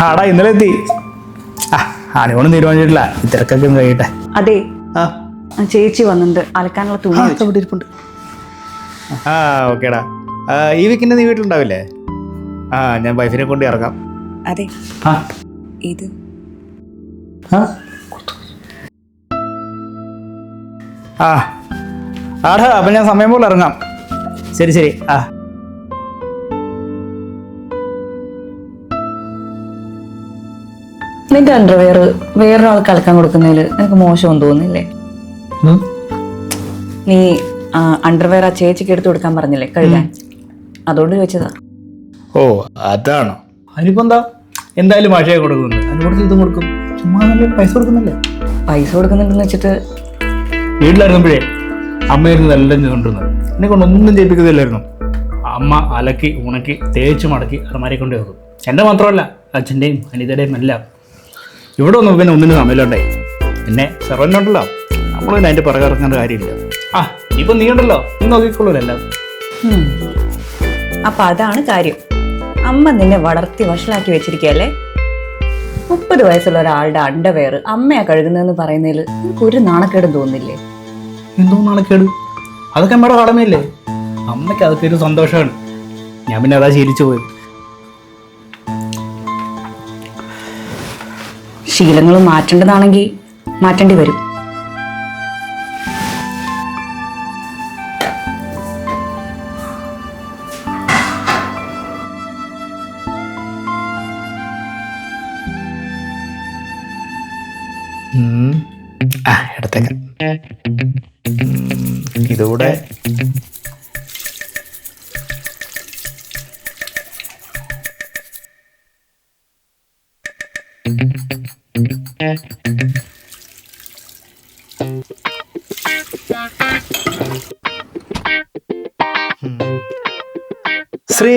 ആടാ ഇന്നലെ എത്തി. ആണിയൊന്നും തീരുമാനിച്ചിട്ടില്ല, തിരക്കൊക്കെ ഒന്ന് കഴിയട്ടെ. അതെ, ആ ചേച്ചി വന്നിട്ട് അലക്കാനുള്ള തുണി ഇവിടെ ഇരിപ്പുണ്ട്. ആ ഓക്കേടാ. ഈ വീക്കിൻ്റെ നീ വീട്ടിലുണ്ടാവില്ലേ? ഞാൻ വൈഫിനെ കൊണ്ട് ഇറങ്ങാം. അതെ, ആ ഇത് ആ ആടാ, അപ്പം ഞാൻ സമയം പോലെ ഇറങ്ങാം. ശരി ശരി. നിന്റെ അണ്ടർവെയർ വേറൊരാൾക്ക് അലക്കാൻ കൊടുക്കുന്നതിൽ നിനക്ക് മോശമൊന്നും തോന്നുന്നില്ലേ? നീ അണ്ടർവെയർ ആ ചേച്ചിക്ക് എടുത്തു കൊടുക്കാൻ പറഞ്ഞില്ലേ കഴുകാൻ? അതുകൊണ്ട് ചോദിച്ചതാ. ഓ അതാണോ? അതിനിപ്പോ എന്തായാലും ഭാഷയെ കൊടുക്കുന്നുണ്ട്, അതിന് കൊടുത്ത് ഇതും കൊടുക്കും. ചുമ്മാ നല്ല പൈസ കൊടുക്കുന്നില്ലേ? പൈസ കൊടുക്കുന്നുണ്ടെന്ന് വെച്ചിട്ട് വീട്ടിലായിരുന്നപ്പോഴേ അമ്മയായിരുന്നു എല്ലാം ചെയ്തുകൊണ്ടിരുന്നത്. എന്നെ കൊണ്ട് ഒന്നും ചെയ്യിപ്പിക്കുന്നില്ലായിരുന്നു. അമ്മ അലക്കി ഉണക്കി തേച്ച് മടക്കി അലമാരെ കൊണ്ട് വെക്കും. എൻ്റെ മാത്രമല്ല, അച്ഛൻ്റെയും അനിതയുടെയും എല്ലാം. ഇവിടെ ഒന്നും പിന്നെ ഒന്നിനും സമയമുണ്ടായി. പിന്നെ സെർവൻ്റുണ്ടല്ലോ, നമ്മൾ പിന്നെ അതിൻ്റെ പുറകെ ഇറങ്ങേണ്ട കാര്യമില്ല. ഇനിയിപ്പോൾ നീ ഉണ്ടല്ലോ, നീ നോക്കിക്കോളൂ എല്ലാം. അപ്പൊ അതാണ് കാര്യം. അമ്മ നിന്നെ വളർത്തി വഷളാക്കി വെച്ചിരിക്കുകയല്ലേ? 30 വയസ്സുള്ള ഒരാളുടെ അണ്ടർവെയർ അമ്മയാ കഴുകുന്നതെന്ന് പറയുന്നതിൽ നിനക്ക് ഒരു നാണക്കേടും തോന്നില്ലേ? എന്തോ നാണക്കേട്? അതൊക്കെ അമ്മയുടെ കടമയല്ലേ. അമ്മയ്ക്ക് അതൊക്കെ ഒരു സന്തോഷമാണ്. ഞാൻ പിന്നെ അതാ ശീലിച്ചു പോയത്. ശീലങ്ങൾ മാറ്റേണ്ടതാണെങ്കിൽ മാറ്റേണ്ടി വരും. എടുത്തേക്കാം. ഇതുകൂടെ ശ്രീ